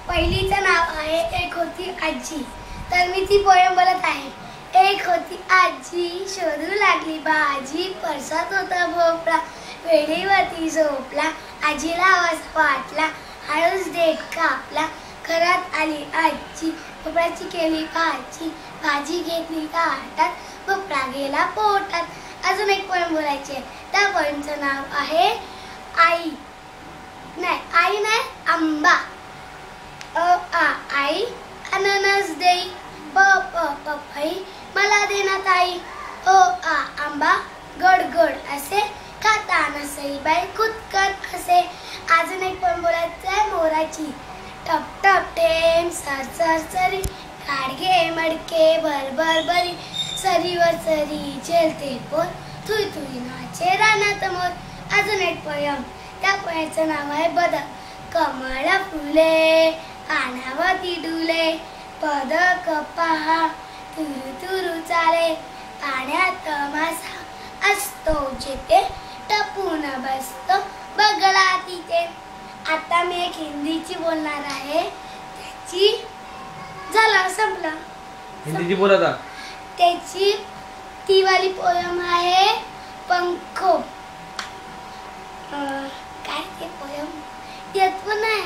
पहिलीचं नाव आहे एक होती आजी। तर मी ती पोयम बोलत आहे। एक होती आजी, शोधू लागली भाजी, परसात होता भोपळा, वेळीवरती झोपला, आजीला आवाज वाटला, हळूच देठ कापला, घरात आली आजी, भोपळ्याची केली भाजी, भाजी घेतली ताटात, भोपळा गेला पोटात। अजून एक पोयम बोलायची आहे। त्या पोयमचं नाव आहे आई नाही आंबा। आई अननस देई, पपई मला देना ताई, आंबा गोड गोड असे, खाताना सईबाई कुतकत असे। अजून एक पोयम बोलायचं आहे मोराची। टप टप थेंब सर सर सरी, गाडगे मडके भर भर भरी, सरीवर सरी झेलते पोर, थुई थुई नाचे रानात मोर। अजून एक पोयम, त्या पोयमचं नाव आहे बदक। कमळ फुले पानावरती डुले, बदक पहा तुरु तुरु चाले, पाण्यात मासा असतो जिथे, टपून बसतो बगळा तिथे। आता मी एक हिंदीची बोलणार आहे, त्याची झालं संपलं। हिंदीची बोला आता। त्याची ती वाली पोयम आहे पंखो। काय ते पोयम येत पण नाही।